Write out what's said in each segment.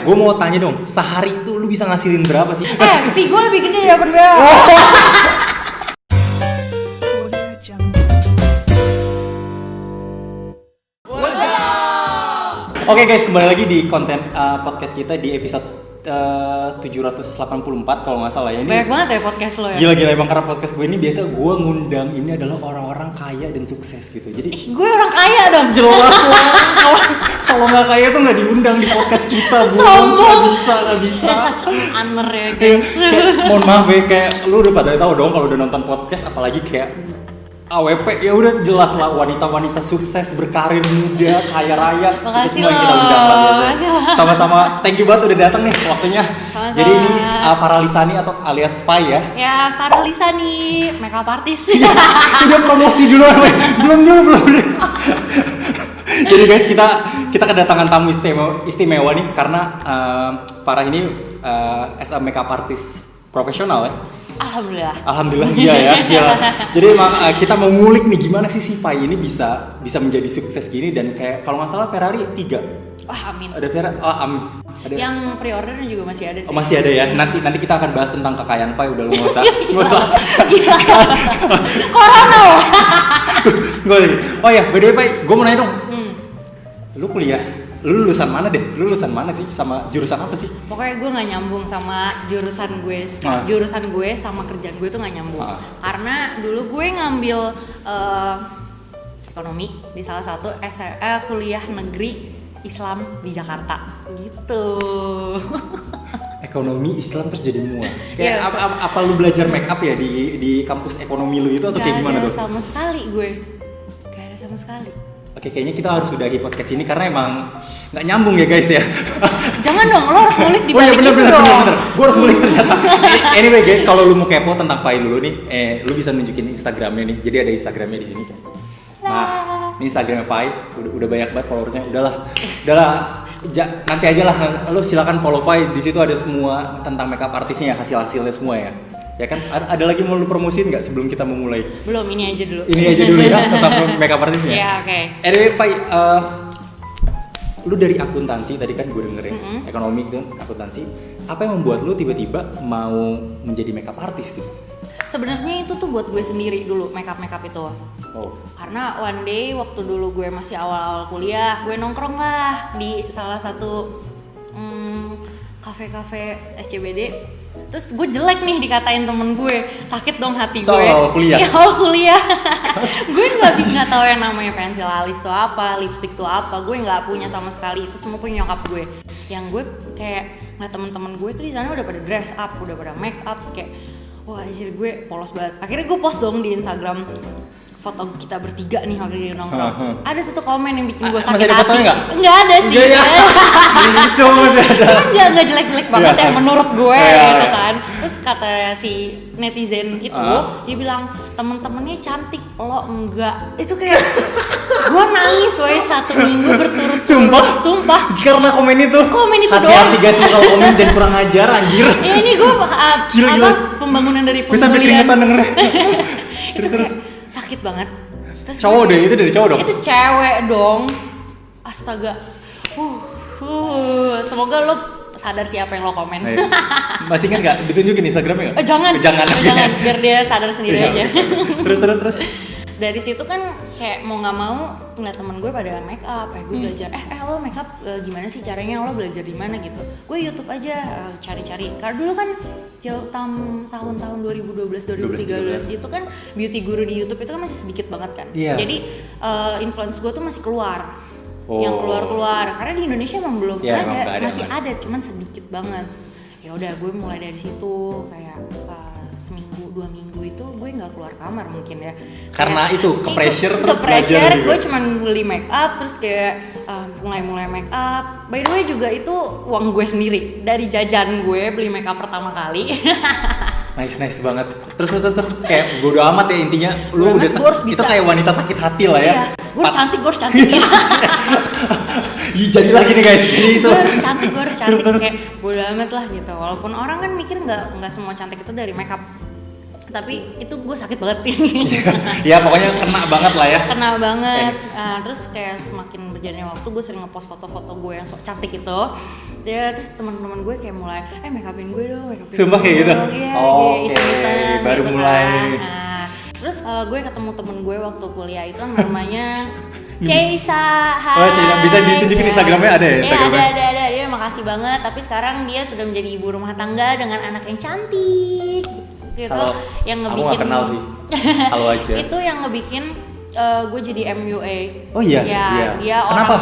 gue mau tanya dong, sehari itu lu bisa ngasilin berapa sih? fee gue lebih gede dari open BO. Oke guys, kembali lagi di konten podcast kita di episode 784 kalau nggak salah ya. Ini banyak banget ya podcast lo ya. Gila-gila emang, karena podcast gue ini biasa gue ngundang ini adalah orang-orang kaya dan sukses gitu. Jadi Gue orang kaya dong. jelas lah. Kalau nggak kaya tuh nggak diundang di podcast kita. Sombong. Nggak bisa. Such an honor ya guys. Kayak, mohon maaf ya, kayak lu udah pada tahu dong kalau udah nonton podcast, apalagi kayak AWP, ya udah jelas lah wanita-wanita sukses, berkarir muda, kaya raya. Makasih itu semua yang kita undang lah gitu. Sama-sama, thank you banget udah datang nih waktunya. Sama-sama. Jadi ini Farah Lisani atau alias Fai ya. Ya, Farah Lisani, makeup artist. Udah promosi duluan, belum. Jadi guys, kita kedatangan tamu istimewa nih karena Farah ini as a makeup artist profesional ya. Alhamdulillah iya ya. Jadi emang kita mau ngulik nih gimana sih si Fai ini bisa menjadi sukses gini, dan kayak kalau nggak salah Ferrari 3. Wah, amin. Ada Ferrari, amin. Ada. Yang pre-order juga masih ada sih. Oh, masih ada ya. Nanti kita akan bahas tentang kekayaan Fai, udah lu nggak usah. Corona loh. Oh ya, by the way Fai, gue mau nanya dong. Lu kuliah, lu lulusan mana deh? Lu lulusan mana sih? Sama jurusan apa sih? Pokoknya gue nggak nyambung sama jurusan gue sama kerjaan gue tuh nggak nyambung. Karena dulu gue ngambil ekonomi di salah satu kuliah negeri Islam di Jakarta gitu. Ekonomi Islam terus jadi mua. Kayak Iya, apa lu belajar make up ya di kampus ekonomi lu itu atau kayak gimana tuh? Gak ada sama sekali gue. Gak ada sama sekali. Oke, kayaknya kita harus sudahi podcast ini karena emang nggak nyambung ya guys ya. Jangan dong, lo harus ngulik di Oh iya balik itu bener. dong. Gue harus ngulik ternyata. Anyway guys, kalau lu mau kepo tentang Fai dulu nih, lu bisa nunjukin Instagramnya nih. Jadi ada Instagramnya di sini. Nah, ini Instagramnya Fai. Udah banyak banget followersnya. Udahlah. Nanti aja lah. Lu silakan follow Fai. Di situ ada semua tentang makeup artisnya, hasil-hasilnya semua ya. Ya kan, ada lagi mau lu promosiin nggak sebelum kita memulai? Belum, ini aja dulu. Ini aja dulu ya tentang makeup artisnya. Iya, oke. Anyway, Fai, lu dari akuntansi tadi kan gue dengerin, ekonomi gitu, akuntansi. Apa yang membuat lu tiba-tiba mau menjadi makeup artist gitu? Sebenarnya itu tuh buat gue sendiri dulu, makeup itu. Oh. Karena one day waktu dulu gue masih awal-awal kuliah, gue nongkrong lah di salah satu kafe-kafe SCBD. Terus gue jelek nih dikatain temen gue, sakit dong hati gue. Awal kuliah. Iya, awal kuliah. Gue nggak tahu yang namanya pensil alis tuh apa, lipstick tuh apa. Gue nggak punya sama sekali. Itu semua punya nyokap gue. Yang gue kayak ngeliat temen-temen gue tuh di sana udah pada dress up, udah pada make up, kayak wah anjir gue polos banget. Akhirnya gue post dong di Instagram foto kita bertiga nih waktu itu nongkrong. Ada satu komen yang bikin gue sakit hati. Masih ada fotonya nggak? Nggak ada sih. Iya. Cuma masih ada. Cuman nggak jelek-jelek banget ya menurut gue gitu kan. Terus kata si netizen itu, dia bilang temen-temennya cantik, lo enggak. Itu kayak gue nangis woy 1 minggu berturut-turut. Sumpah. Karena komen itu doang. Hati-hati guys kalau komen dan kurang ajar anjir. Ya ini gue Gila. pembangunan dari Gue sampai pembulian. keringetan dengernya. Terus. Sakit banget. Terus Cowok deh, itu dari cowok dong? Itu cewek dong. Astaga. Semoga lo sadar siapa yang lo komen. Masih kan nggak ditunjukin Instagramnya nggak? Jangan. Biar dia sadar sendiri aja. Terus. Dari situ kan kayak mau nggak mau ngeliat temen gue pada make up, gue belajar. Lo make up gimana sih caranya? Lo belajar di mana gitu? Gue YouTube aja cari-cari. Karena dulu kan tahun-tahun 2012-2013 itu kan beauty guru di YouTube itu kan masih sedikit banget kan. Yeah. Jadi influence gue tuh masih keluar. Yang keluar karena di Indonesia emang belum ada, masih ada, cuman sedikit banget. Ya udah gue mulai dari situ kayak seminggu 2 minggu itu gue nggak keluar kamar mungkin ya karena kayak, itu ke pressure terus belajar gue cuman beli make up terus kayak mulai make up. By the way juga itu uang gue sendiri dari jajan gue beli make up pertama kali. Nice banget. Terus kayak bodo amat ya intinya. Lu udah itu kayak wanita sakit hati lah ya. Iya. Gue harus cantik. Jadi lagi nih guys. Jadi itu. Gue harus cantik. Terus. Kayak bodo amat lah gitu. Walaupun orang kan mikir nggak semua cantik itu dari makeup. Tapi itu gue sakit banget. Ya pokoknya kena banget lah ya. Kena banget. Terus kayak semakin berjalannya waktu gue sering ngepost foto-foto gue yang sok cantik itu. Ya terus teman-teman gue kayak mulai make upin gue dong, make upin. Sumpah kayak gitu. Iya, Oke, iseng-iseng baru gitu mulai. Kan. Nah, terus gue ketemu temen gue waktu kuliah itu namanya Ceisa. Hai. Oh, Ceisa. Bisa ditunjukin Instagramnya ada ya? Instagramnya? Iya, ada. Dia makasih banget. Tapi sekarang dia sudah menjadi ibu rumah tangga dengan anak yang cantik. Gitu. Halo. Yang Aku ngebikin. gak kenal sih. Halo aja. Itu yang ngebikin gue jadi MUA. Oh iya? Ya, Iya. dia Kenapa?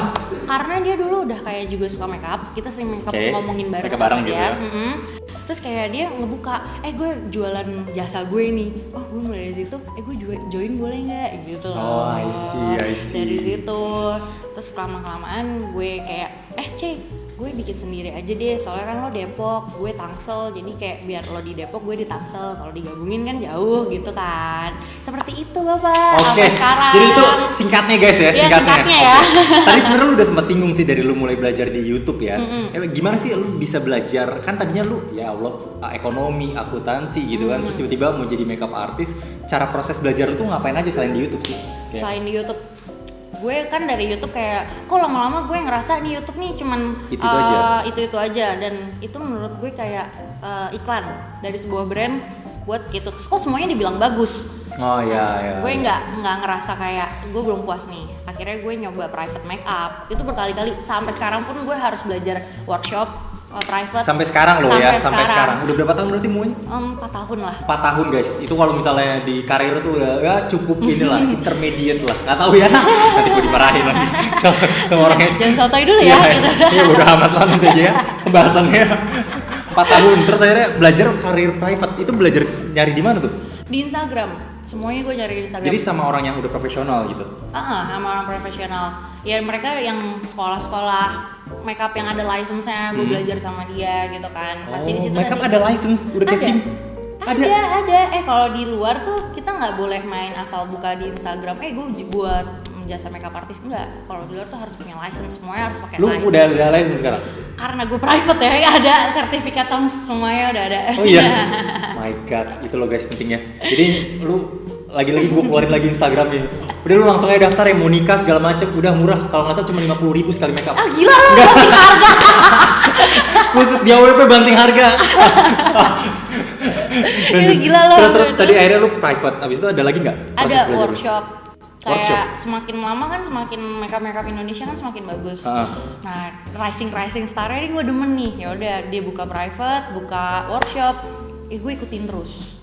Karena dia dulu udah kayak juga suka make up. Kita sering make up ngomongin bareng Make up sama bareng dia. gitu ya? Terus kayak dia ngebuka, gue jualan jasa gue nih. Oh, gue mulai dari situ, gue join boleh nggak? Gitu loh. Oh, I see. Dari situ, terus kelamaan gue kayak, gue bikin sendiri aja deh. Soalnya kan lo Depok, gue Tangsel. Jadi kayak biar lo di Depok, gue di Tangsel. Kalau digabungin kan jauh gitu kan. Seperti itu Bapak. Oke. Sampai sekarang. Jadi itu singkatnya guys ya, Iya, singkatnya ya. Tadi sebenarnya lu udah sempat singgung sih dari lu mulai belajar di YouTube ya. Gimana sih lu bisa belajar? Kan tadinya lu ya Allah ekonomi, akuntansi gitu kan. Terus tiba-tiba mau jadi makeup artist. Cara proses belajar lu tuh ngapain aja selain di YouTube sih? Selain di YouTube, gue kan dari YouTube kayak kok lama-lama gue ngerasa nih YouTube nih cuman itu aja dan itu menurut gue kayak iklan dari sebuah brand buat gitu. Kok semuanya dibilang bagus. Oh iya. Gue nggak ngerasa kayak gue belum puas nih. Akhirnya gue nyoba private makeup. Itu berkali-kali sampai sekarang pun gue harus belajar workshop private. Sampai sekarang loh ya, sampai sekarang. Udah berapa tahun berarti mulainya? 4 tahun lah. 4 tahun guys. Itu kalau misalnya di karir tuh udah ya cukup inilah, intermediate lah. Nggak tahu ya. Nanti gue dimarahin lagi sama orangnya. Jangan sotoy dulu ya. Gitu. Iya udah amat lah nanti aja ya pembahasannya. 4 tahun terus akhirnya belajar karir private. Itu belajar nyari di mana tuh? Di Instagram. Semuanya gue cari di Instagram. Jadi sama orang yang udah profesional gitu. Sama orang profesional. Ya mereka yang sekolah-sekolah makeup yang ada license-nya, gue belajar sama dia gitu kan. Pasti di situ makeup ada license, udah kayak SIM. Ada. Kalau di luar tuh kita nggak boleh main asal buka di Instagram. Gue buat jasa makeup artist, enggak. Kalau di luar tuh harus punya license, semuanya harus pakai license. Lu udah ada license sekarang? Karena gue private ya, ada sertifikat sama semuanya udah ada. Oh iya. My God, itu lo guys pentingnya. Jadi lu lagi-lagi gue keluarin lagi Instagramnya. Udah lu langsung aja daftar ya, mau nikah segala macem, udah murah. Kalau nggak salah cuma 50.000 sekali makeup. Gila lo, banting harga. Khusus di AWP banting harga. Gila lo. Terus tadi akhirnya lu private, abis itu ada lagi nggak? Ada workshop. Kayak Workshop. semakin lama kan semakin makeup Indonesia kan semakin bagus. Nah, rising starnya ini gue demen nih. Ya udah dia buka private, buka workshop. Gue ikutin terus.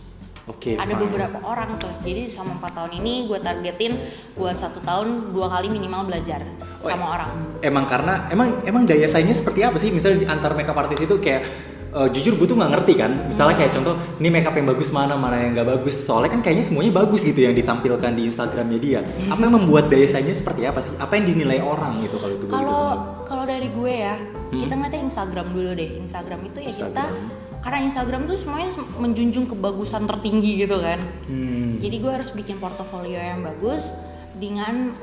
Oke. Ada beberapa orang tuh. Jadi selama 4 tahun ini gue targetin buat 1 tahun 2 kali minimal belajar sama orang. Emang daya saingnya seperti apa sih? Misalnya di antar makeup artist itu kayak jujur gue tuh nggak ngerti kan. Misalnya kayak contoh, ini makeup yang bagus mana yang nggak bagus. Soalnya kan kayaknya semuanya bagus gitu yang ditampilkan di Instagramnya dia. Apa yang membuat daya saingnya seperti apa sih? Apa yang dinilai orang gitu kalau itu? Kalau dari gue ya, kita ngeliatnya Instagram dulu deh. Instagram itu ya kita, karena Instagram tuh semuanya menjunjung kebagusan tertinggi gitu kan. Jadi gue harus bikin portofolio yang bagus dengan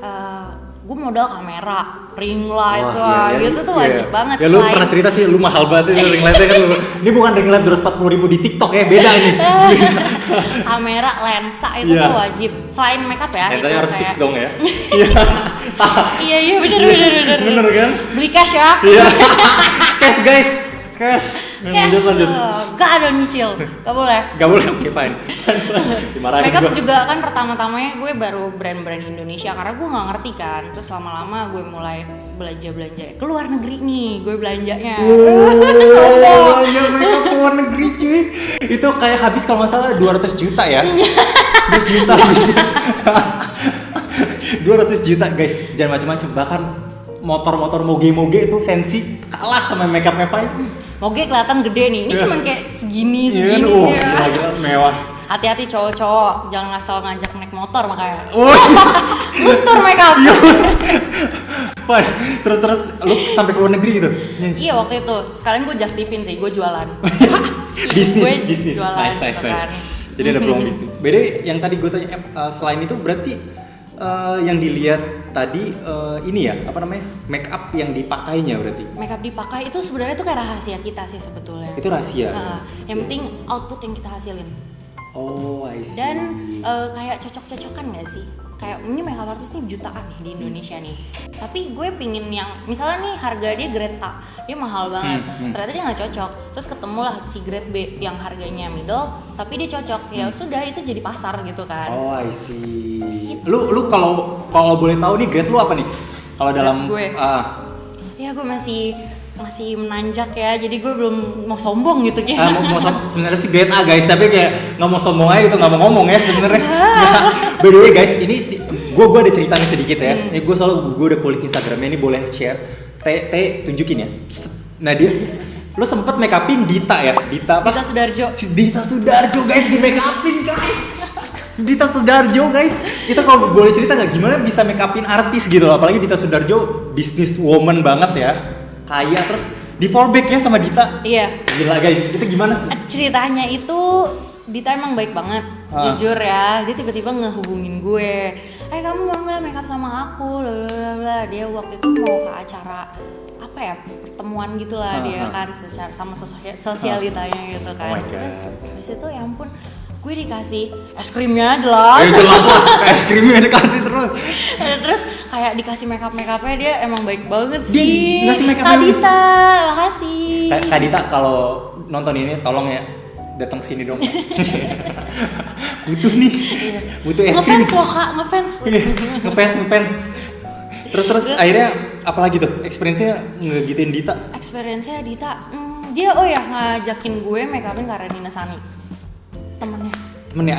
gue modal kamera, ring light, gitu tuh wajib banget. Ya lu pernah cerita sih, lu mahal banget itu ring lightnya kan. Ini bukan ring light 240.000 di TikTok ya, beda ini. Kamera, lensa itu tuh wajib. Selain makeup ya. Lensanya harus fix dong ya. Iya bener. Bener kan? Beli cash ya. Iya. Cash guys, cash. Lanjut. Gak ada nyicil, gak boleh. Oke fine. Dimarahin Makeup gua. juga kan pertama-tamanya gue baru brand-brand Indonesia karena gue nggak ngerti kan. Terus lama-lama gue mulai belanja ke luar negeri nih, gue belanjanya. Belanja makeup ke luar negeri cuy. Itu kayak habis kalau nggak salah 200 juta ya. 200 juta. 200 juta guys, jangan macam-macam. Bahkan motor-motor moge-moge itu sensi kalah sama makeupnya Fine. Moge kelihatan gede nih, ini cuman kayak segini. Gila, mewah. Hati-hati cowok-cowok, jangan asal ngajak naik motor makanya. Luntur makeup. Fine. Terus lu sampai ke luar negeri gitu? Iya waktu itu, sekalian gue just tipin sih, gue jualan. bisnis. Jualan, Nice. kan. Jadi ada peluang bisnis. Beda yang tadi gue tanya, selain itu berarti yang dilihat tadi ini ya, apa namanya, make up yang dipakainya berarti? Make up dipakai itu sebenarnya tuh kayak rahasia kita sih sebetulnya. Itu rahasia? Yang penting output yang kita hasilin. Oh, I see. Dan kayak cocok-cocokan gak sih? Kayak ini makeup artist nih jutaan nih di Indonesia nih. Tapi gue pingin yang misalnya nih harga dia grade A, dia mahal banget. Ternyata dia nggak cocok. Terus ketemulah si grade B yang harganya middle, tapi dia cocok. Ya sudah itu jadi pasar gitu kan. Oh, I see. Lu kalau boleh tahu nih grade lu apa nih? Kalau dalam Gue. Ya gue masih menanjak ya, jadi gue belum mau sombong gitu kayak. Sebenarnya sih grade A guys, tapi kayak nggak mau sombong aja gitu, nggak mau ngomong ya sebenarnya. By the way guys, ini gue ada ceritanya sedikit ya. Ini gue udah kulik Instagramnya, ini boleh share. Tunjukin ya. Nah dia, lu sempet make upin Dita ya? Dita apa? Dita Sudarjo. Si Dita Sudarjo guys, di make upin guys. Dita Sudarjo guys, itu kalau boleh cerita nggak gimana bisa make upin artis gitu, apalagi Dita Sudarjo business woman banget ya. Kaya terus di fallback ya sama Dita. Iya. Gila guys, itu gimana tuh? Ceritanya itu Dita emang baik banget, jujur ya. Dia tiba-tiba ngehubungin gue, kamu mau nggak makeup sama aku? Blablabla. Dia waktu itu mau ke acara apa ya, pertemuan gitulah dia kan secara sama sosialitanya gitu kan. Oh my God. Terus habis itu ya ampun, gue dikasih es krimnya jelas. Jelas lah, es krimnya dikasih terus. Terus kayak dikasih makeupnya dia emang baik banget Dia sih. ngasih make up Kak yang- Dita, makasih. Kak Dita kalau nonton ini tolong ya datang sini dong. Butuh nih, butuh es krim. Ngefans loh kak, ngefans. Iya, ngefans. Terus akhirnya apalagi tuh experience-nya ngegituin Dita? Experience-nya Dita, dia ngajakin gue make upin Karenina Sani, temennya.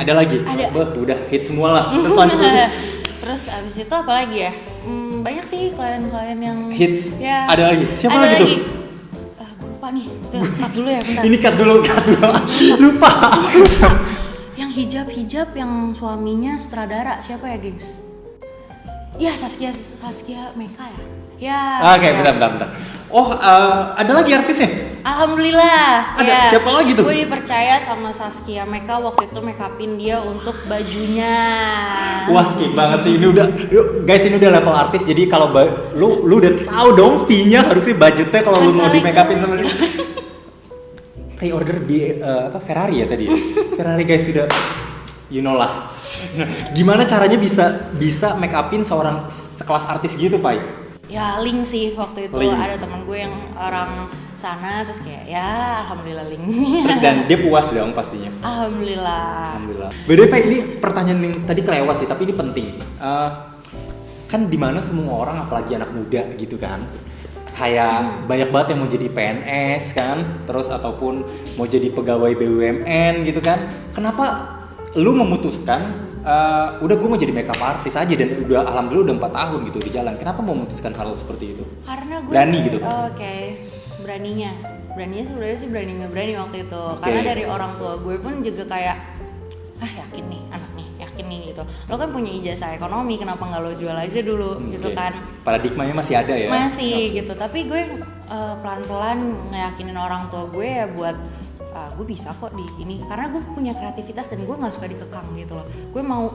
Ada lagi? Ada. Udah hit semua lah. Terus lanjut. Terus abis itu apa lagi ya? Banyak sih klien-klien yang Hits? Ya. Ada lagi? Siapa Ada lagi tuh? Gue lupa nih. Cut dulu ya bentar. Ini cut dulu. Lupa. Yang hijab yang suaminya sutradara siapa ya, gengs? Ya Saskia Meka ya. Ya. Oke, ya. bentar. Oh, ada lagi artisnya? Alhamdulillah. Ada, ya. siapa lagi tuh? Gue dipercaya sama Saskia Meka waktu itu make upin dia untuk bajunya. Wah, skip banget sih. Ini udah, guys, ini udah level artis. Jadi kalau lu udah tahu dong fee-nya harusnya budgetnya kalau lu mau di make upin sama dia. Pre-order di Ferrari ya tadi. Ferrari guys sudah, you know lah. Nah, gimana caranya bisa make upin seorang sekelas artis gitu, Pai? Ya link sih waktu itu Link. ada teman gue yang orang sana terus kayak ya alhamdulillah link. Terus dan dia puas dong pastinya. Alhamdulillah. By the way, ini pertanyaan yang tadi kelewat sih, tapi ini penting. Kan dimana semua orang, apalagi anak muda gitu kan, kayak banyak banget yang mau jadi PNS kan, terus ataupun mau jadi pegawai BUMN gitu kan. Kenapa lu memutuskan udah gue mau jadi makeup artist aja dan udah alhamdulillah udah 4 tahun gitu di jalan. Kenapa mau memutuskan hal seperti itu? Karena gue Berani gitu. Oke. Beraninya sebenarnya sih berani nggak berani waktu itu. Oke. Karena dari orang tua gue pun juga kayak yakin nih anaknya, yakin nih gitu. Lo kan punya ijazah ekonomi, kenapa nggak lo jual aja dulu gitu Oke. kan? Paradigmanya masih ada ya? Masih gitu. Tapi gue pelan-pelan ngeyakinin orang tua gue ya buat gue bisa kok di ini karena gue punya kreativitas dan gue nggak suka dikekang gitu loh. Gue mau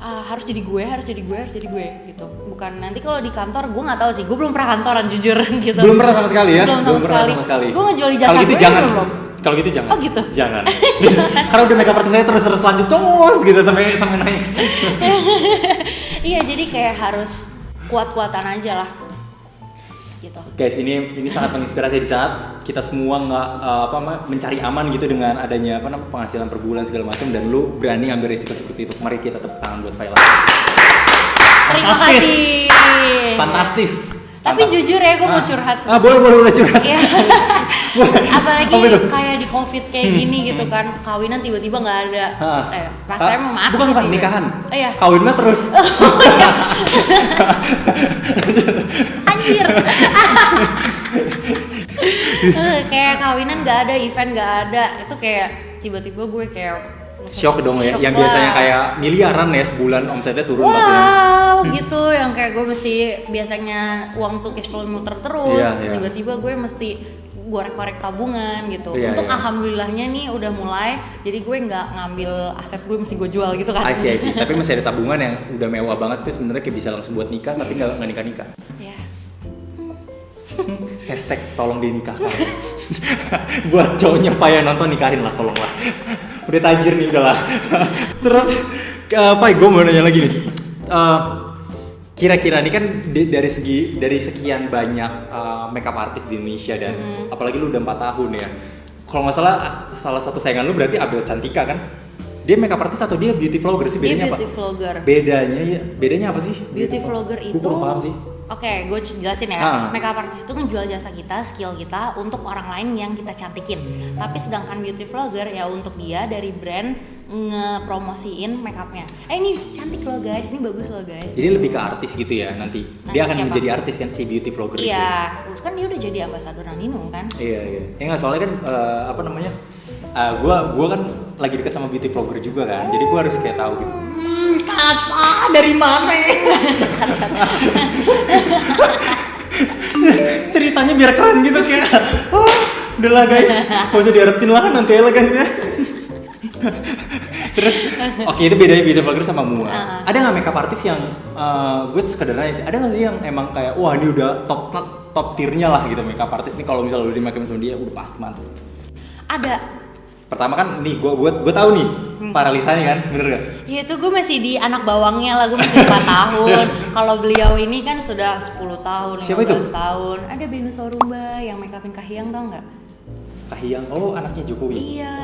harus jadi gue gitu. Bukan nanti kalau di kantor gue nggak tahu sih, gue belum pernah kantoran jujur gitu. Belum pernah sama sekali ya? Belum sama sekali. Gue ngejual ijazah Kalau gitu gue jangan. belum. Kalau gitu jangan. Oh gitu? Jangan. Karena udah makeup artist saya terus lanjut gitu sampai naik. Iya, jadi kayak harus kuat-kuatan aja lah. Gitu. Guys, ini sangat menginspirasi di saat kita semua nggak mencari aman gitu dengan adanya penghasilan per bulan segala macam dan lu berani ambil risiko seperti itu. Mari kita tepuk tangan buat Faila. Terima kasih. Fantastis. Tapi jujur ya, gue mau curhat sedikit. Boleh curhat. Iya. Apalagi Apa itu? kayak di COVID kayak gini gitu kan, kawinan tiba-tiba nggak ada. Rasanya mau mati bukan sih. nikahan. Oh iya. Kawinnya terus. Anjir. Kayak kawinan nggak ada, event nggak ada, itu kayak tiba-tiba gue kayak Shock dong ya, shock yang lah. biasanya kayak miliaran ya sebulan omsetnya turun pastinya. Wow, gitu yang kayak gue mesti biasanya uang tuh cash flow muter terus, Iya. tiba-tiba gue mesti korek-korek tabungan gitu. Iya, Untuk iya. alhamdulillahnya nih udah mulai, jadi gue nggak ngambil aset gue mesti gue jual gitu kan. I see. Tapi masih ada tabungan yang udah mewah banget tuh sebenarnya kayak bisa langsung buat nikah tapi nggak nikah. Ya. Hashtag tolong dinikahkan. Buat cowoknya Pak yang nonton nikahin lah tolonglah. udah tajir nih udahlah. Terus apa? Gue mau nanya lagi nih. Kira-kira nih kan dari sekian banyak makeup artist di Indonesia dan apalagi lu udah 4 tahun ya. Kalau nggak salah satu saingan lu berarti Abel Cantika kan? Dia makeup artist atau dia beauty vlogger sih? Bedanya Dia beauty apa? vlogger. Bedanya apa sih? Beauty vlogger itu. Gue kurang paham sih. Oke, gue jelasin ya. Makeup artist itu ngejual jasa kita, skill kita untuk orang lain yang kita cantikin. Tapi sedangkan beauty vlogger ya untuk dia dari brand ngepromosiin makeupnya. Ini cantik loh guys, ini bagus loh guys. Jadi lebih ke artis gitu ya nanti. Dia akan siapa? menjadi artis kan si beauty vlogger itu. Iya, kan dia udah jadi ambasador Nino kan. Iya. Ya nggak, soalnya kan apa namanya? Gua kan lagi deket sama beauty vlogger juga kan. Jadi gua harus kayak tahu gitu. Kata dari mana? Ceritanya biar keren gitu kayak. Udahlah guys, gak usah diarepin lah nanti lah guys ya. Terus, oke, itu bedanya beauty vlogger sama Mua. Ada nggak makeup artis yang gue sekedar nanya sih, ada nggak sih yang emang kayak wah ini udah top tiernya lah gitu makeup artis nih, kalau misalnya udah di makeup sama dia udah pasti mantap. Ada. Pertama kan nih gue tahu nih Paralisa nih kan, bener gak? Ya itu gue masih di anak bawangnya lah, gue masih 4 tahun. Kalau beliau ini kan sudah 10 tahun, 15 Siapa itu? tahun. Ada Benu Sorumba yang make upin Kahiyang, tau nggak? Kahiyang, oh anaknya Jokowi. Iya.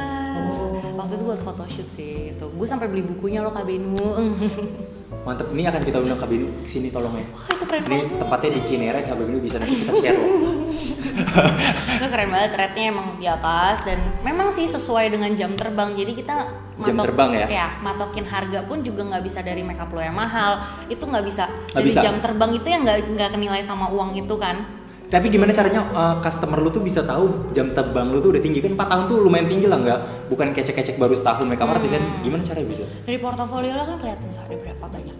Waktu itu buat photoshoot sih. Tuh, gue sampai beli bukunya loh Kak Benu. Mantep, ini akan kita undang Kak Benu kesini tolong ya. Wah itu keren Ini banget. tempatnya di Cinere, Kak Benu bisa nanti kita share loh. Itu keren banget, rate-nya emang di atas dan memang sih sesuai dengan jam terbang. Jadi kita Jam terbang ya? Ya, matokin harga pun juga nggak bisa dari makeup lo yang mahal. Itu nggak bisa. Nggak Dari bisa. jam terbang itu yang nggak kenilai sama uang itu kan. Tapi gimana caranya customer lu tuh bisa tahu jam terbang lu tuh udah tinggi kan 4 tahun tuh lumayan tinggi lah, nggak bukan kecek-kecek baru setahun makeup artist kan, gimana caranya bisa? Dari portofolio lo kan kelihatan tuh ada berapa banyak.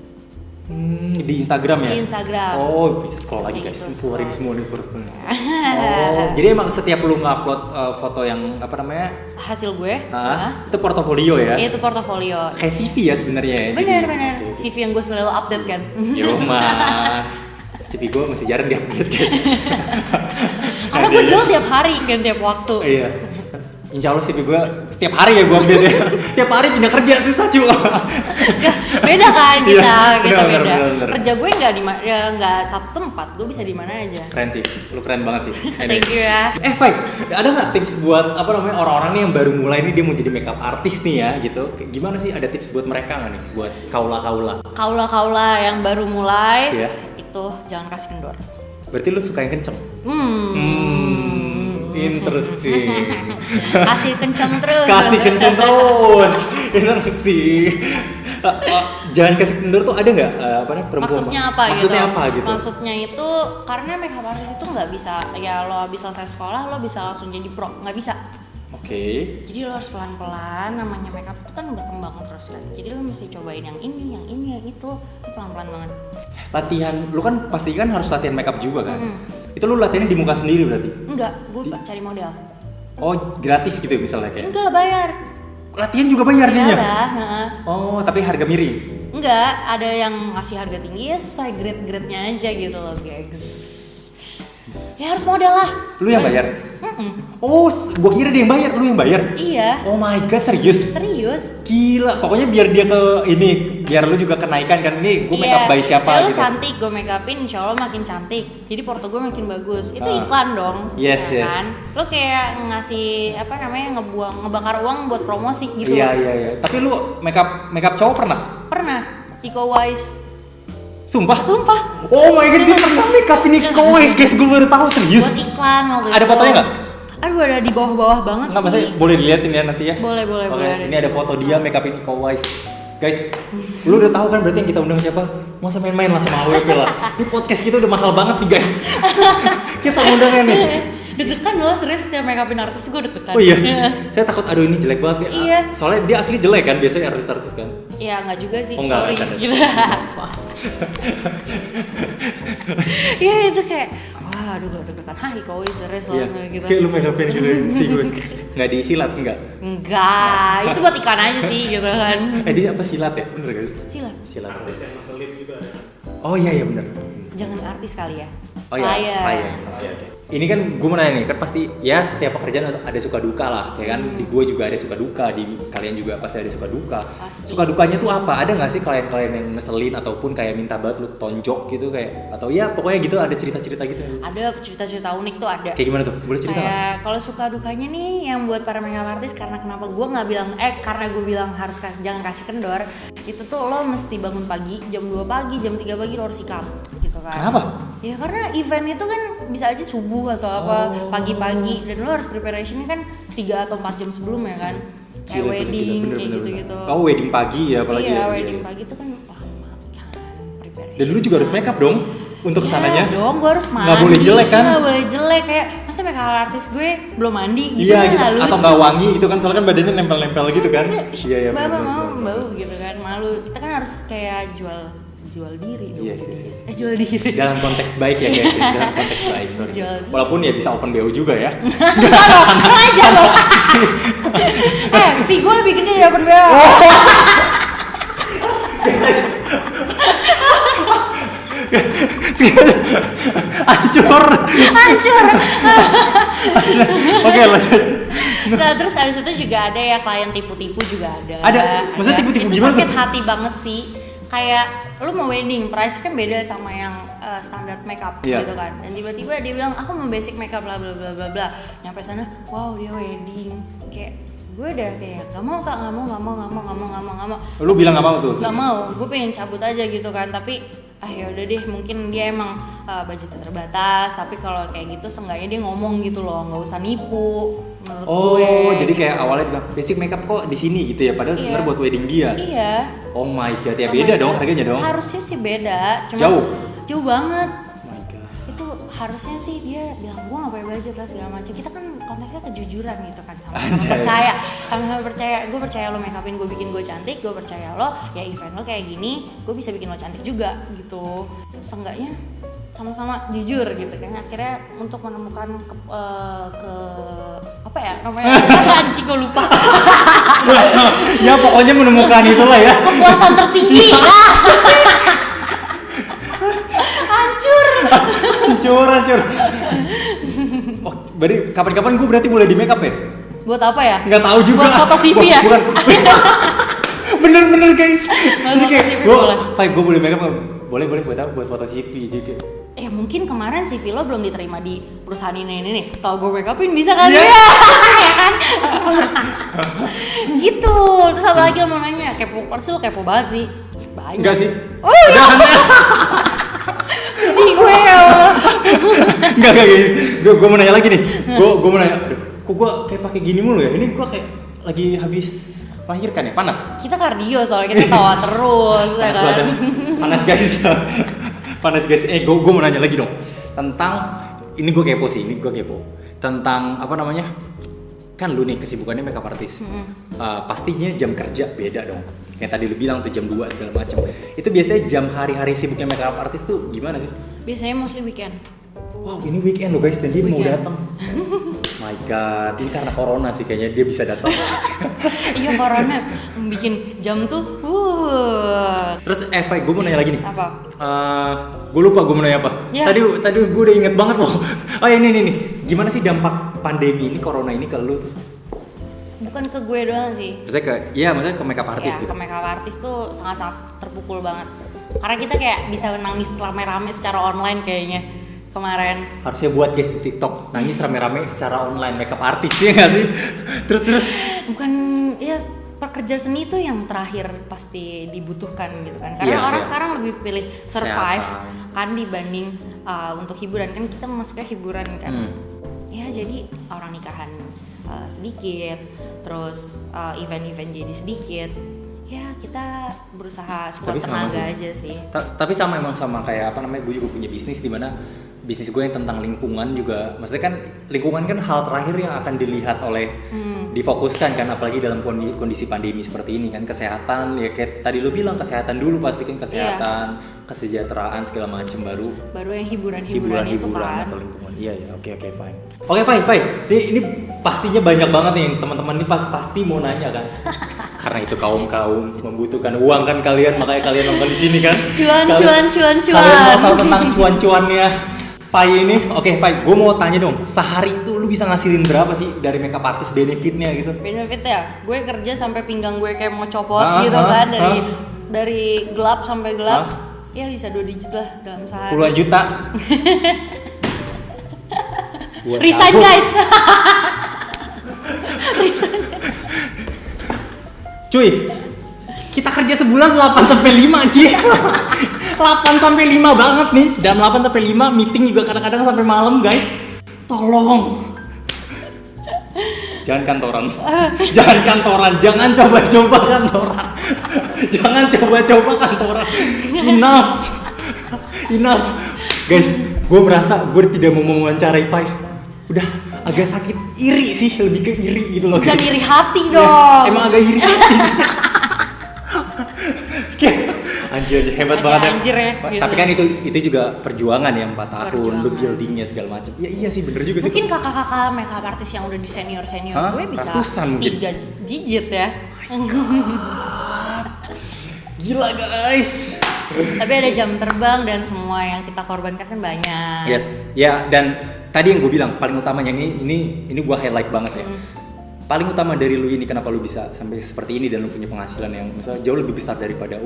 Di Instagram ya? Di Instagram. Oh, bisa scroll lagi Kayak guys, gitu, keluarin scroll. semua nih portfolio. Oh, jadi emang setiap lu ngupload foto yang apa namanya? Hasil gue. Itu portofolio ya? Itu portofolio. Kayak CV ya sebenarnya ya. Bener. CV yang gue selalu update kan. Yo mah. CV gue masih jarang di-update guys. Karena gue jual tiap hari kan, tiap waktu. Iya. Insya Allah CV gue setiap hari ya gue update ya. Tiap hari pindah kerja susah cuy. Beda kan kita, Iya, bener, beda. bener. Kerja gue nggak satu tempat, gue bisa di mana aja. Keren sih, lu keren banget sih. Thank you ya. Fai, ada nggak tips buat apa namanya orang-orang nih yang baru mulai nih dia mau jadi makeup artist nih ya gitu? Gimana sih, ada tips buat mereka nggak nih? Buat kaula-kaula? Kaula yang baru mulai, Iya. itu jangan kasih kendor. Berarti lu suka yang kenceng? Interesting. Kasih kenceng terus. Kasih kenceng terus. Interesting. Jangan kasih kendor tuh ada nggak apa namanya perempuan? Maksudnya apa Maksudnya gitu? apa gitu? Maksudnya itu karena makeup artist itu nggak bisa ya lo habis selesai sekolah lo bisa langsung jadi pro, nggak bisa. Oke. Jadi lo harus pelan-pelan, namanya makeup itu kan berkembang terus kan. Jadi lo mesti cobain yang ini, yang itu pelan-pelan banget. Latihan, lu kan pasti kan harus latihan makeup juga kan? Itu lu latihannya di muka sendiri berarti? Enggak, gue cari model. Oh, gratis gitu misalnya kayak? Enggak lah, bayar. Latihan juga bayar Bayar dia? lah, heeh. Oh, tapi harga miring? Enggak, ada yang ngasih harga tinggi ya sesuai grade-grade-nya aja gitu loh, guys. Ya harus modal lah. Lu yang bayar? Oh, gua kira dia yang bayar, lu yang bayar? Iya, Oh my god, serius? serius. Gila, pokoknya biar dia ke ini, biar lu juga kenaikan kan. Nih, gua makeup by siapa ya, lu gitu. cantik, gue make upin, insya Allah makin cantik. Jadi porto gue makin bagus. Itu Ah. iklan dong. Yes, ya yes. Kan? Lo kayak ngasih apa namanya ngebakar uang buat promosi gitu. Iya, loh. iya. Tapi lu makeup cowok pernah? Pernah, Iko Wise. Sumpah? Sumpah. Oh my god, dia pernah makeup ini guys, gue baru tahu serius. Buat iklan waktu Ada itu. fotonya nggak? Aduh, ada di bawah-bawah banget Nggak, sih. maksudnya boleh dilihatin ya nanti ya? Boleh, Oke, boleh. ini ada foto dia makeupin Iko Wise. Guys, lu udah tahu kan berarti yang kita undang siapa? Masa main-main lah sama AWP lah. Ini podcast kita udah mahal banget nih guys. Kita undangnya nih. Deg-degan loh, serius setiap make upin artis gue deg-degan. Oh iya, saya takut aduh ini jelek banget ya. Iya. Soalnya dia asli jelek kan, biasanya artis-artis kan. Ya nggak juga sih, Oh, nggak, sorry. kan. Gitu. Iya itu kayak, wah aduh gue deg-degan. Hah, Iko Wise serius loh Iya, gitu. kayak lu makeupin gitu sih gue. Nggak diisilat enggak? Enggak, itu buat iklan aja sih gitu kan. Dia apa silat ya? Bener gak? Silat. Silat. Oh iya bener. Jangan artis kali ya. Oh iya, Klien. klien. Oke. ini kan gue mau nanya nih, kan pasti ya setiap pekerjaan ada suka duka lah, ya kan? Di gue juga ada suka duka, di kalian juga pasti ada suka duka. Pasti. Suka dukanya tuh apa? Ada nggak sih klien-klien yang ngeselin ataupun kayak minta banget lu tonjok gitu kayak, atau ya pokoknya gitu ada cerita-cerita gitu? Ada cerita-cerita unik tuh ada. Kayak gimana tuh? Boleh cerita nggak? Kayak kalau suka dukanya nih yang buat para makeup artist, karena kenapa gue nggak bilang karena gue bilang harus jangan kasih kendor, itu tuh lo mesti bangun pagi jam 2 pagi, jam 3 pagi lo harus sikat gitu kan. Kenapa? Ya karena event itu kan bisa aja subuh atau apa pagi-pagi, dan lo harus preparationnya kan 3 atau 4 jam sebelumnya kan. Kayak Gila, wedding bener, kayak bener. gitu-gitu. Oh, wedding pagi ya apalagi iya, ya. wedding pagi itu kan lama kan preparation. Dan lu juga harus make up dong untuk kesananya. Iya dong, gue harus mandi. Nggak boleh jelek kan? Nggak boleh jelek, kayak masa makeup artis gue belum mandi gitu Iya kan gitu, nggak lucu. atau nggak wangi itu kan soalnya kan badannya nempel-nempel gitu kan. Iya iya. Bapak bener, mau bener. bau gitu kan, malu. Kita kan harus kayak jual diri dong. Iya sih. Jual diri. Dalam konteks baik ya guys, ya. Dalam konteks baik, sorry. Jual. Walaupun ya bisa open BO juga ya. Enggak loh, aja loh. Vi gue lebih gede dari open BO. Hancur. Oke lanjut. Nah terus abis itu juga ada ya klien tipu-tipu juga ada. Ada? Maksudnya tipu-tipu itu gimana sakit tuh? hati banget sih. Kayak lu mau wedding, price kan beda sama yang standar makeup Iya. gitu kan. Dan tiba-tiba dia bilang aku mau basic makeup bla bla bla bla bla. Nyampe sana, wow dia wedding. Kayak gue udah kayak gak mau kak, gak mau. Lu bilang nggak mau tuh? Gak mau, gue pengen cabut aja gitu kan. Tapi ya udah deh, mungkin dia emang budgetnya terbatas. Tapi kalau kayak gitu seenggaknya dia ngomong gitu loh, nggak usah nipu. Menurut gue. Oh, jadi kayak awalnya bilang basic makeup kok di sini gitu ya, padahal Iya. sebenarnya buat wedding dia. Iya. Oh my god, ya Oh beda my dong God. harganya dong. Harusnya sih beda, cuma Jauh? Jauh banget. Oh my god. Itu harusnya sih dia bilang gua nggak pakai budget lah segala macam. Kita kan konteksnya kejujuran gitu kan, sama-sama Anjay. percaya, sama-sama percaya. Gue percaya lo make upin gue, bikin gue cantik. Gue percaya lo ya event lo kayak gini, gue bisa bikin lo cantik juga gitu. Seenggaknya sama-sama jujur gitu kan. Akhirnya untuk menemukan ke apa ya namanya anjing gue lupa. Ya pokoknya menemukan itulah ya. Kepuasan tertinggi. Hancur. Oh, berarti kapan-kapan gue berarti boleh di make up ya? Buat apa ya? Nggak tahu juga. Buat foto CV ya? Bukan. Bener guys. Jadi foto kayak CV gue, boleh. Pak gue boleh make up nggak? Boleh buat apa? Buat foto CV jadi kayak. Mungkin kemarin CV lo belum diterima di perusahaan ini nih. Setelah gue make upin bisa kali Iya. ya? Ya kan? Gitu. Terus apa lagi lo mau nanya? Kepo, pasti lo kepo banget sih. Banyak. Enggak sih. Oh iya. Udah. Sedih gue ya Allah. Enggak guys. Gue mau nanya lagi nih. Gue mau nanya. Aduh, kok gue kayak pakai gini mulu ya? Ini gue kayak lagi habis melahirkan ya, panas. Kita kardio soalnya kita tawa terus ya Panas kan. badan. Panas guys. Panas guys. Gue mau nanya lagi dong tentang ini gue kepo tentang apa namanya, kan lu nih kesibukannya makeup artist. Pastinya jam kerja beda dong. Yang tadi lu bilang tuh jam 2 segala macam. Itu biasanya jam hari-hari sibuknya makeup artist tuh gimana sih? Biasanya mostly weekend. Wow, ini weekend lo guys, dan dia mau Weekend. datang. My god, ini karena corona sih kayaknya dia bisa datang. Iya corona bikin jam tuh. Terus Eva, gue mau nanya lagi nih. Apa? Gue lupa gue mau nanya apa. Ya. Tadi gue udah inget banget loh. Oh ini. Gimana sih dampak pandemi ini, corona ini ke lu tuh? Bukan ke gue doang sih. Maksudnya ke makeup artist Ya, gitu. ke makeup artist tuh sangat terpukul banget. Karena kita kayak bisa nangis rame-rame secara online kayaknya kemarin. Harusnya buat guys di TikTok nangis rame-rame secara online makeup artist ya nggak sih? Terus. Bukan ya, pekerja seni itu yang terakhir pasti dibutuhkan gitu kan. Karena Iya, orang iya. sekarang lebih pilih survive Kesehatan. kan dibanding untuk hiburan, kan kita masuknya hiburan kan. Ya jadi orang nikahan sedikit, terus event-event jadi sedikit. Ya kita berusaha sekuat Tapi sama tenaga sih. aja sih. Tapi sama kayak apa namanya, gue juga punya bisnis di mana bisnis gue yang tentang lingkungan juga, maksudnya kan lingkungan kan hal terakhir yang akan dilihat oleh difokuskan kan, apalagi dalam kondisi pandemi seperti ini kan. Kesehatan ya kayak tadi lu bilang, kesehatan dulu pasti kan, kesehatan, kesejahteraan segala macam, baru yang hiburan itu kan. atau lingkungan. Iya oke fine. Oke fine. Ini pastinya banyak banget nih yang teman-teman ini pasti mau nanya kan. Karena itu kaum membutuhkan uang kan kalian, makanya kalian nonton di sini kan. Cuan. Kalian mau tahu tentang cuan-cuannya Fai ini, oke Fai, gue mau tanya dong, sehari itu lu bisa ngasilin berapa sih dari makeup artist benefitnya gitu? Benefit ya, gue kerja sampai pinggang gue kayak mau copot gitu kan, dari gelap sampai gelap, ya bisa 2 digit lah dalam sehari. Puluhan juta. Resign guys. Resign. Cuy, kita kerja sebulan 8 sampai 5 cuy. 8 sampai 5 banget nih. Dan 8 sampai 5 meeting juga kadang-kadang sampai malam, guys. Tolong. Jangan kantoran. Jangan kantoran, jangan coba-coba kantoran. Jangan coba-coba kantoran. Enough. Enough. Guys, gue merasa gue tidak mau mewawancarai Fai. Udah agak sakit, iri sih, lebih ke iri gitu loh. Jangan iri hati dong. Emang agak iri hati. Anjir, hebat banget ya. Anjir ya, gitu. Tapi kan itu juga perjuangan ya, 4 tahun, lu buildingnya segala macam. Ya iya sih, bener juga sih. Mungkin kakak-kakak makeup artist yang udah di senior gue bisa ratusan mungkin. 3 digit ya. Gila guys. Tapi ada jam terbang dan semua yang kita korbankan kan banyak. Yes, ya dan tadi yang gue bilang paling utamanya ini gue highlight banget ya. Paling utama dari lu ini, kenapa lu bisa sampai seperti ini dan lu punya penghasilan yang misalnya jauh lebih besar daripada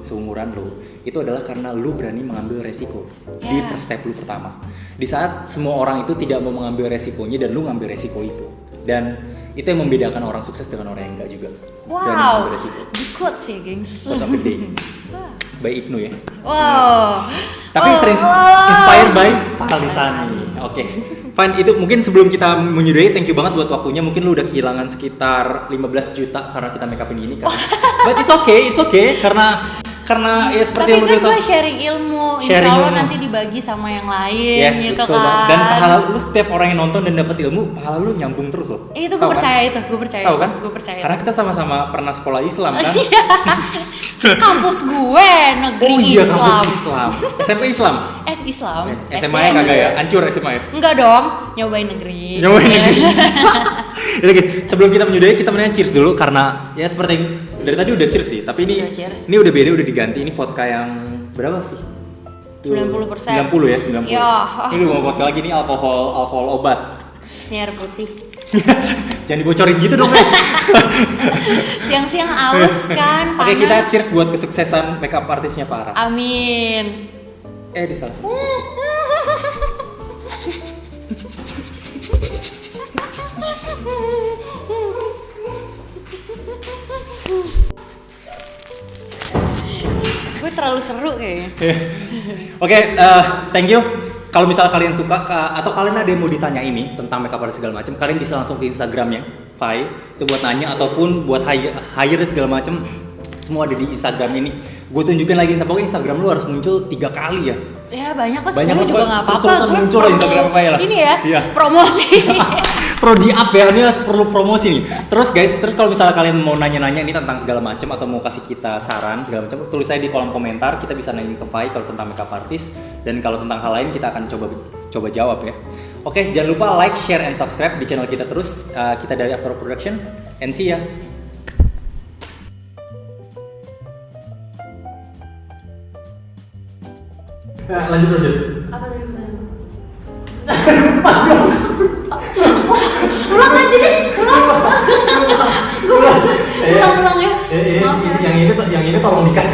seumuran lu, itu adalah karena lu berani mengambil resiko di first step lu pertama. Di saat semua orang itu tidak mau mengambil resikonya dan lu ngambil resiko itu, dan itu yang membedakan orang sukses dengan orang yang enggak juga. Berani Wow, mengambil resiko. di quote sih gengs. Quotes of the day by Ibnu ya. Wow. Tapi inspired by Palisani. Oke. Fine, itu mungkin sebelum kita menyudahi, thank you banget buat waktunya. Mungkin lu udah kehilangan sekitar 15 juta karena kita make upin ini kan. But it's okay karena ya seperti tapi yang lu kan bilang. gue sharing ilmu, Sharing insya Allah ilmu. nanti dibagi sama yang lain Yes, gitu betul kan. banget. Dan pahala lu, setiap orang yang nonton dan dapat ilmu, pahala lu nyambung terus loh. Itu gue Tahu kan? percaya itu, gue percaya. Tahu kan? Gue percaya. Karena kita sama-sama pernah sekolah Islam kan. Kampus gue negeri Islam. Kampus Islam. SMP Islam. Islam. SMA-nya kagak ya? Hancur SMA ya? Enggak dong, nyobain negeri. Nyobain negeri. Jadi sebelum kita menyudahi, kita mendingan cheers dulu karena ya seperti dari tadi udah cheers sih, tapi ini udah beda, udah diganti. Ini vodka yang berapa, Vi? 90%. 90 ya, 90. Ya. Ini mau vodka lagi, ini alkohol obat. Ini air putih. Jangan dibocorin gitu dong, guys. Siang-siang aus kan, panas. Oke, kita cheers buat kesuksesan makeup artisnya Farah. Amin. Di salah satu. Gue terlalu seru kayaknya. Oke, thank you. Kalau misalnya kalian suka atau kalian ada yang mau ditanya ini tentang makeup artist segala macam, kalian bisa langsung ke Instagramnya Fai, itu buat nanya ataupun buat hire segala macam, semua ada di Instagram ini. Gue tunjukin lagi, pokoknya Instagram lu harus muncul 3 kali ya. Ya banyak lah, 10 Banyak juga nggak apa-apa. terus-terusan Gue muncul di Instagram Fai lah. Ini ya, Iya. promosi. Pro di up ya, ini perlu promosi nih. Terus guys, kalau misalnya kalian mau nanya-nanya ini tentang segala macam atau mau kasih kita saran segala macam, tulis aja di kolom komentar. Kita bisa nanyain ke Fai kalau tentang makeup artist, dan kalau tentang hal lain kita akan coba jawab ya. Oke, jangan lupa like, share, and subscribe di channel kita terus. Kita dari Afro Production, and see ya. Lanjut. Apa tadi? Ulang aja deh, ulang ya. Maaf ya. Yang ini tolong dikat.